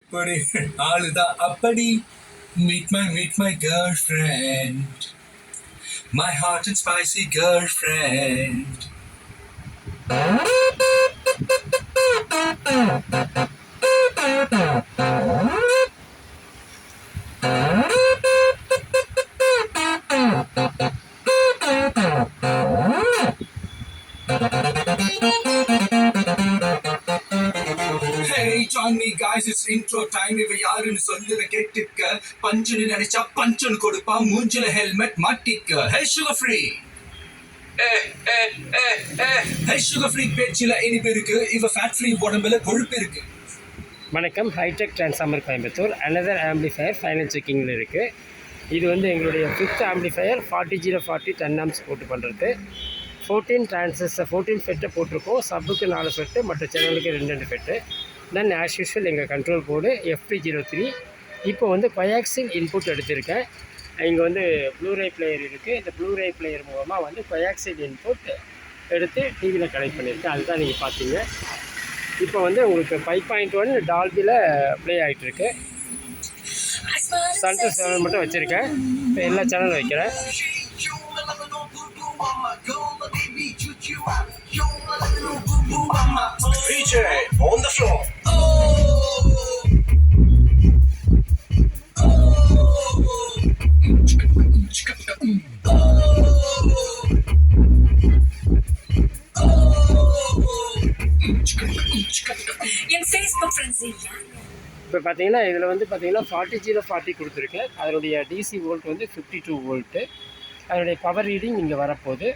அப்படி ஆளுதான் அப்படி. Meet my girlfriend, my hot and spicy girlfriend. Hey, join me guys, it's intro time. இவ யாருன்னு சொல்லுற கேட்டுக்க. பஞ்சுன்னு நினைச்சா பஞ்சுன்னு கொடுப்பா. மூஞ்சில ஹெல்மெட் மாட்டிக்க. Hey sugar free. Hey sugar free பேச்சில இனிப்பு இருக்கு. இவ fat free உடம்புல கொழுப்பு இருக்கு. வணக்கம். Hitech transformer Coimbatore another amplifier final செக்கிங்கில் இருக்குது. இது வந்து எங்களுடைய 5th ஆம்பிளிஃபயர் 40-40 10 ஆம்ஸ் போட்டு பண்ணுறது. 14 ஃபெட்டை போட்டிருக்கோம். சப்புக்கு 4 ஃபெட்டு, மற்ற சேனலுக்கு 2 ஃபெட்டு. தென் ஆஸ் யூஷுவல் எங்கள் கண்ட்ரோல் கோடு FP03. இப்போ வந்து கொயாக்சில் இன்புட் எடுத்திருக்கேன். இங்கே வந்து ப்ளூரே பிளேயர் இருக்குது. இந்த ப்ளூரே பிளேயர் மூலமாக வந்து கொயாக்சில் இன்புட் எடுத்து டிவியில் கனெக்ட் பண்ணியிருக்கேன். அதுதான் நீங்கள் பார்த்தீங்க. இப்போ வந்து உங்களுக்கு 5.1 டால்பியில் ப்ளே ஆகிட்டுருக்கு. சென்டர் சேனல் மட்டும் வச்சுருக்கேன். இப்போ எல்லா சேனலும் வைக்கிறேன். DJ on the floor. இப்போ பார்த்தீங்கன்னா இதில் வந்து பார்த்தீங்கன்னா 40-40 கொடுத்துருக்கேன். அதனுடைய டிசி வோல்ட் வந்து 52 வோல்ட்டு. அதனுடைய பவர் ரீடிங் இங்கே வரப்போகுது.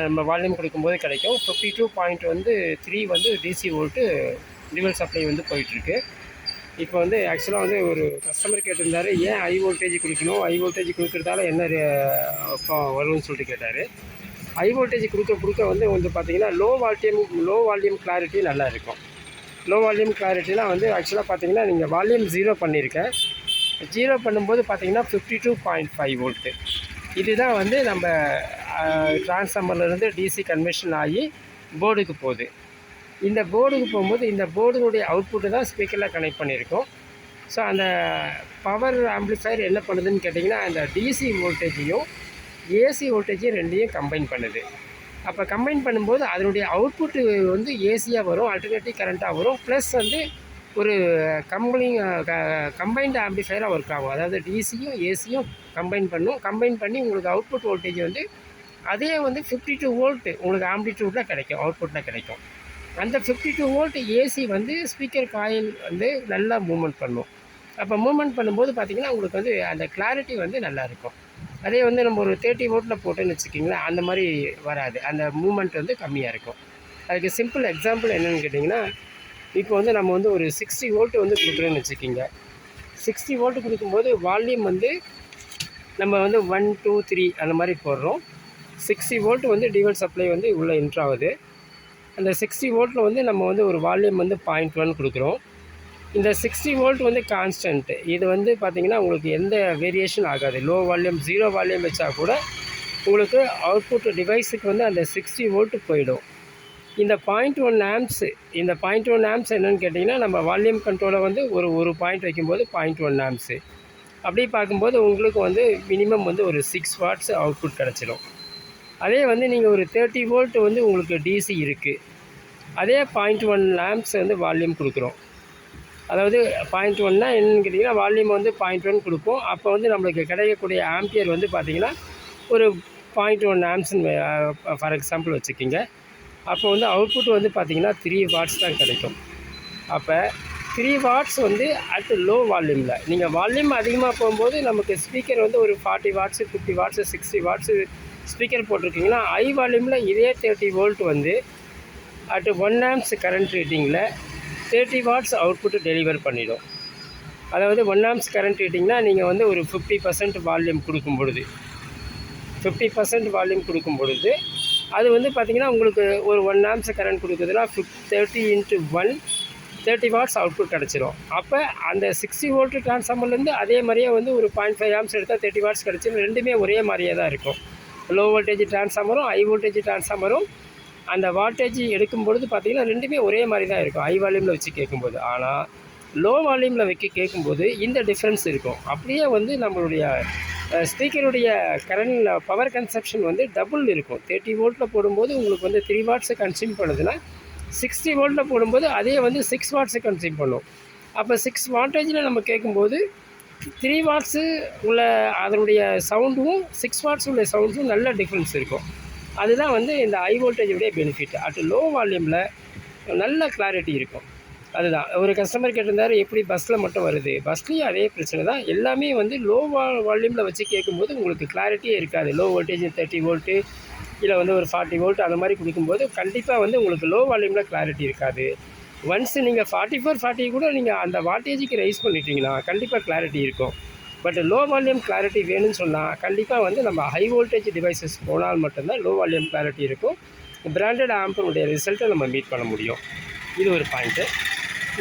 நம்ம வால்யூம் கொடுக்கும்போது கிடைக்கும். 52.3 வந்து டிசி வோல்ட்டு டியூவல் சப்ளை வந்து போயிட்டுருக்கு. இப்போ வந்து ஆக்சுவலாக வந்து ஒரு கஸ்டமர் கேட்டிருந்தார், ஏன் ஹை வோல்டேஜ் கொடுக்கணும், ஹை வோல்டேஜ் கொடுக்குறதால என்ன வரும்னு சொல்லிட்டு கேட்டார். ஹை வோல்டேஜ் கொடுக்க வந்து பார்த்திங்கன்னா லோ வால்யூம் கிளாரிட்டி நல்லா இருக்கும். லோ வால்யூம் கிளாரிட்டிலாம் வந்து ஆக்சுவலாக பார்த்தீங்கன்னா நீங்கள் வால்யூம் 0 பண்ணியிருக்கேன். 0 பண்ணும்போது பார்த்தீங்கன்னா 52.5 வோல்ட்டு. இதுதான் வந்து நம்ம டிரான்ஸ்ஃபார்மர்லேருந்து டிசி கன்வெர்ஷன் ஆகி போர்டுக்கு போகுது. இந்த போர்டுக்கு போகும்போது இந்த போர்டுனுடைய அவுட்புட்டு தான் ஸ்பீக்கரில் கனெக்ட் பண்ணியிருக்கோம். ஸோ அந்த பவர் ஆம்பிளிஃபயர் என்ன பண்ணுதுன்னு கேட்டிங்கன்னா, அந்த டிசி வோல்டேஜையும் ஏசி வோல்டேஜையும் ரெண்டையும் கம்பைன் பண்ணுது. அப்போ கம்பைன் பண்ணும்போது அதனுடைய அவுட்புட்டு வந்து ஏசியாக வரும், ஆல்டர்னேட்டிவ் கரண்ட்டாக வரும். ப்ளஸ் வந்து ஒரு கம்பைன்டு ஆம்பிளிஃபயராக ஒர்க் ஆகும். அதாவது டிசியும் ஏசியும் கம்பைன் பண்ணி உங்களுக்கு அவுட்புட் வோல்டேஜ் வந்து அதே வந்து 52 வோல்ட்டு உங்களுக்கு ஆம்பிளிட்யூட்டில் கிடைக்கும், அவுட்புட்டில் கிடைக்கும். அந்த 52 வோல்ட் ஏசி வந்து ஸ்பீக்கர் காயில் வந்து நல்லா மூவ்மெண்ட் பண்ணும். அப்போ மூவ்மெண்ட் பண்ணும்போது பார்த்திங்கன்னா உங்களுக்கு வந்து அந்த கிளாரிட்டி வந்து நல்லாயிருக்கும். அதே வந்து நம்ம ஒரு 30 வோல்ட்டில் போட்டோன்னு வச்சுக்கிங்களேன், அந்த மாதிரி வராது. அந்த மூவ்மெண்ட் வந்து கம்மியாக இருக்கும். அதுக்கு சிம்பிள் எக்ஸாம்பிள் என்னென்னு கேட்டிங்கன்னா, இப்போ வந்து நம்ம வந்து ஒரு 60 வோல்ட்டு வந்து கொடுக்குறோன்னு வச்சுக்கிங்க. 60 வோல்ட்டு கொடுக்கும்போது வால்யூம் வந்து நம்ம வந்து 1 2 3 அந்த மாதிரி போடுறோம். 60 வோல்ட்டு வந்து டியூவல் சப்ளை வந்து உள்ளே என்ட்ரு ஆகுது. அந்த 60 வோல்ட்டில் வந்து நம்ம வந்து ஒரு வால்யூம் வந்து 0.1 கொடுக்குறோம். இந்த 60 வோல்ட் வந்து கான்ஸ்டன்ட்டு. இது வந்து பார்த்திங்கன்னா உங்களுக்கு எந்த வேரியேஷன் ஆகாது. லோ வால்யூம் 0 வால்யூம் வச்சா கூட உங்களுக்கு அவுட்புட் டிவைஸுக்கு வந்து அந்த 60 வோல்ட்டு போயிடும். இந்த 0.1 ஆம்ப்ஸு என்னென்னு கேட்டிங்கன்னா, நம்ம வால்யூம் கண்ட்ரோலை வந்து ஒரு பாயிண்ட் வைக்கும்போது 0.1 ஆம்ப்ஸு. அப்படி பார்க்கும்போது உங்களுக்கு வந்து மினிமம் வந்து ஒரு 6 வாட்ஸ் அவுட்புட் கிடச்சிடும். அதே வந்து நீங்கள் ஒரு 30 வோல்ட் வந்து உங்களுக்கு டிசி இருக்குது. அதே 0.1 ஆம்ப்ஸ் வந்து வால்யூம் கொடுக்குறோம். அதாவது 0.1னா என்னென்னு கேட்டிங்கன்னா, வால்யூம் வந்து 0.1 கொடுப்போம். அப்போ வந்து நம்மளுக்கு கிடைக்கக்கூடிய ஆம்பியர் வந்து பார்த்திங்கன்னா ஒரு 0.1 ஆம்ப்ஸ்ன்னு ஃபார் எக்ஸாம்பிள் வச்சுக்கிங்க. அப்போ வந்து அவுட்புட் வந்து பார்த்திங்கன்னா 3 வாட்ஸ் தான் கிடைக்கும். அப்போ 3 வாட்ஸ் வந்து அட் லோ வால்யூமில், நீங்கள் வால்யூம் அதிகமாக போகும்போது நமக்கு ஸ்பீக்கர் வந்து ஒரு 40 வாட்ஸு 50 வாட்ஸு 60 வாட்ஸு ஸ்பீக்கர் போட்டிருக்கீங்கன்னா, ஹை வால்யூமில் இதே 30 வோல்ட் வந்து அட் 1 ஆம்ப்ஸ் கரண்ட் ரேட்டிங்கில் 30 வாட்ஸ் அவுட்புட்டு டெலிவர் பண்ணிடும். அதாவது 1 ஆம்ப்ஸ் கரண்ட் ரேட்டிங்னால் நீங்கள் வந்து ஒரு 50% வால்யூம் கொடுக்கும் பொழுது 50% வால்யூம் கொடுக்கும் பொழுது அது வந்து பார்த்திங்கன்னா உங்களுக்கு ஒரு 1 ஆம்ப்ஸ் கரண்ட் கொடுக்குதுன்னா 30 × 1 30 வாட்ஸ் அவுட்புட் கிடச்சிரும். அப்போ அந்த 60 வோல்ட் ட்ரான்ஸ்ஃபார்மர்லேருந்து அதே மாதிரியே வந்து ஒரு 0.5 ஆம்ப்ஸ் எடுத்தால் 30 வாட்ஸ் கிடச்சிடும். ரெண்டுமே ஒரே மாதிரியே தான் இருக்கும். லோ வோல்டேஜ் ட்ரான்ஸ்ஃபார்மரும் ஹை வோல்டேஜ் ட்ரான்ஸ்ஃபார்மரும் அந்த வால்டேஜ் எடுக்கும் பொழுது பார்த்திங்கன்னா ரெண்டுமே ஒரே மாதிரி தான் இருக்கும், ஹை வால்யூமில் வச்சு கேட்கும்போது. ஆனால் லோ வால்யூமில் கேட்கும்போது இந்த டிஃப்ரென்ஸ் இருக்கும். அப்படியே வந்து நம்மளுடைய ஸ்பீக்கருடைய கரண்ட் பவர் கன்சப்ஷன் வந்து டபுள் இருக்கும். 30 வோல்ட்டில் போடும்போது உங்களுக்கு வந்து 3 வாட்ஸை கன்சியூம் பண்ணுதுன்னா 60 வோல்ட்டில் போடும்போது அதே வந்து 6 வாட்ஸை கன்சியூம் பண்ணும். அப்போ 6 வாட்டேஜில் நம்ம கேட்கும்போது 3 வாட்ஸு உள்ள அதனுடைய சவுண்டும் 6 வாட்ஸ் உள்ள சவுண்டும் நல்ல டிஃப்ரென்ஸ் இருக்கும். அதுதான் வந்து இந்த ஹை வோல்டேஜுடைய பெனிஃபிட். அட் லோ வால்யூமில் நல்ல கிளாரிட்டி இருக்கும். அதுதான் ஒரு கஸ்டமர் கேட்டிருந்தார், எப்படி பஸ்ஸில் மட்டும் வருது? பஸ்லேயும் அதே பிரச்சனை தான். எல்லாமே வந்து லோ வால்யூமில் வச்சு கேட்கும்போது உங்களுக்கு கிளாரிட்டியே இருக்காது. லோ வோல்டேஜ் 30 வோல்ட்டு இல்லை வந்து ஒரு 40 வோல்ட் அந்த மாதிரி கொடுக்கும்போது கண்டிப்பாக வந்து உங்களுக்கு லோ வால்யூமில் கிளாரிட்டி இருக்காது. ஒன்ஸ் நீங்கள் 44, 40 கூட நீங்கள் அந்த வாட்டேஜுக்கு ரைஸ் பண்ணிட்டீங்கன்னா கண்டிப்பாக கிளாரிட்டி இருக்கும். பட் லோ வால்யூம் கிளாரிட்டி வேணும்னு சொன்னால் கண்டிப்பாக வந்து நம்ம ஹை வோல்டேஜ் டிவைசஸ் போனால் மட்டும்தான் லோ வால்யூம் கிளாரிட்டி இருக்கும். பிராண்டட் ஆம்பனுடைய ரிசல்ட்டை நம்ம மீட் பண்ண முடியும். இது ஒரு பாயிண்ட்டு.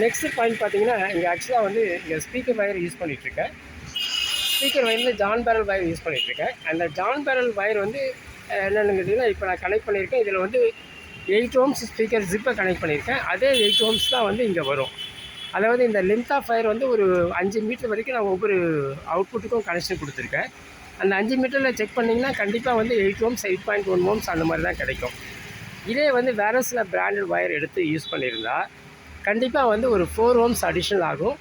நெக்ஸ்ட்டு பாயிண்ட் பார்த்தீங்கன்னா, இங்கே ஆக்சுவலாக வந்து இங்கே ஸ்பீக்கர் வயர் யூஸ் பண்ணிகிட்ருக்கேன். ஸ்பீக்கர் வயரில் ஜான் பேரல் வயர் யூஸ் பண்ணிகிட்ருக்கேன். அந்த ஜான் பேரல் வயர் வந்து என்னென்னு கேட்டிங்கன்னா, இப்போ நான் கனெக்ட் பண்ணியிருக்கேன். இதில் வந்து 8 ohms ஸ்பீக்கர் ஜிப்பை கனெக்ட் பண்ணியிருக்கேன். அதே 8 ohms தான் வந்து இங்கே வரும். அதாவது இந்த லென்த் ஆஃப் வயர் வந்து ஒரு 5 மீட்டர் வரைக்கும் நான் ஒவ்வொரு அவுட்புட்டுக்கும் கனெக்ஷன் கொடுத்துருக்கேன். அந்த 5 மீட்டரில் செக் பண்ணிங்கன்னா கண்டிப்பாக வந்து 8 ohms, 8.1 ohms அந்த மாதிரி தான் கிடைக்கும். இதே வந்து வேறு சில பிராண்டட் வயர் எடுத்து யூஸ் பண்ணியிருந்தா கண்டிப்பாக வந்து ஒரு 4 ohms அடிஷ்னல் ஆகும்.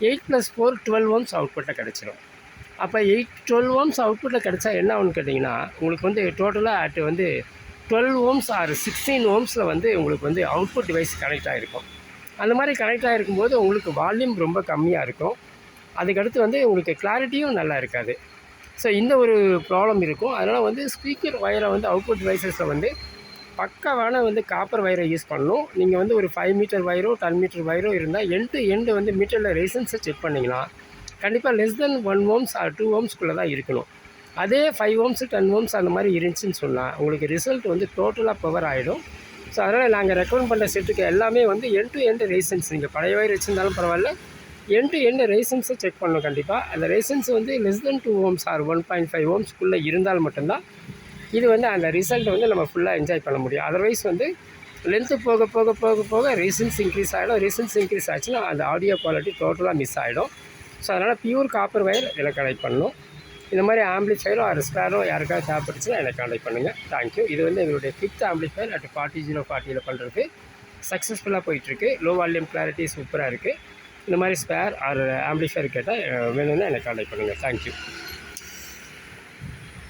8 + 4 12 ohms அவுட்புட்டை கிடச்சிரும். அப்போ 12 ohms அவுட்புட்டில் கிடச்சா என்ன ஆகுன்னு கேட்டிங்கன்னா, உங்களுக்கு வந்து டோட்டலாக வந்து 12 ohms ஆர் 16 ohmஸில் வந்து உங்களுக்கு வந்து அவுட்புட் டிவைஸ் கனெக்ட் ஆகிருக்கும். அந்த மாதிரி கனெக்ட் ஆகிருக்கும்போது உங்களுக்கு வால்யூம் ரொம்ப கம்மியாக இருக்கும். அதுக்கடுத்து வந்து உங்களுக்கு கிளாரிட்டியும் நல்லா இருக்காது. ஸோ இந்த ஒரு ப்ராப்ளம் இருக்கும். அதனால் வந்து ஸ்பீக்கர் வயரை வந்து அவுட்புட் டிவைசஸில் வந்து பக்காவான வந்து காப்பர் வயரை யூஸ் பண்ணணும். நீங்கள் வந்து ஒரு 5 மீட்டர் வயரோ 10 மீட்டர் வயரோ இருந்தால் எண்டு வந்து மீட்டரில் ரெசிஸ்டன்ஸை செக் பண்ணிங்கன்னா கண்டிப்பாக லெஸ் தென் 1 ohms ஆர் 2 ohmsக்குள்ளே தான் இருக்கணும். அதே 5 ohms 10 ohms அந்த மாதிரி இருந்துச்சுன்னு சொன்னால் உங்களுக்கு ரிசல்ட் வந்து டோட்டலாக பவர் ஆகிடும். ஸோ அதனால் நாங்கள் ரெக்கமெண்ட் பண்ணுற செட்டுக்கு எல்லாமே வந்து எண்டு ரெசிஸ்டன்ஸ், நீங்கள் பழைய வயர் வச்சுருந்தாலும் பரவாயில்ல, எண்டு ரெசிஸ்டன்ஸை செக் பண்ணணும். கண்டிப்பாக அந்த ரெசிஸ்டன்ஸ் வந்து லெஸ் தென் 2 ohms ஆர் 1.5 ohmsக்குள்ளே இருந்தால் மட்டும்தான் இது வந்து அந்த ரிசல்ட்டை வந்து நம்ம ஃபுல்லாக என்ஜாய் பண்ண முடியும். அதர்வைஸ் வந்து லென்த்து போக போக போக போக ரெசிஸ்டன்ஸ் இன்க்ரீஸ் ஆகிடும். ரெசிஸ்டன்ஸ் இன்க்ரீஸ் ஆச்சுன்னா அந்த ஆடியோ குவாலிட்டி டோட்டலாக மிஸ் ஆகிடும். ஸோ அதனால் பியூர் காப்பர் வயர் இதில் கனெக்ட் பண்ணணும். இந்த மாதிரி ஆம்பிளிஃபையரோ ஆர் ஸ்பேரோ யாருக்காவது தேவைப்பட்டுச்சுன்னா எனக்கு கான்டெக்ட் பண்ணுங்கள். தேங்க்யூ. இது வந்து எங்களுடைய 5th ஆம்பிளிஃபையர் அட் 40 பண்ணுறது சக்ஸஸ்ஃபுல்லாக போயிட்டுருக்கு. லோ வால்யூம் கிளாரிட்டி சூப்பராக இருக்குது. இந்த மாதிரி ஸ்பேர் ஆர் ஆம்பிளிஃபையர் கேட்டால் வேணும்னா எனக்கு கான்டெக்ட் பண்ணுங்கள். தேங்க்யூ.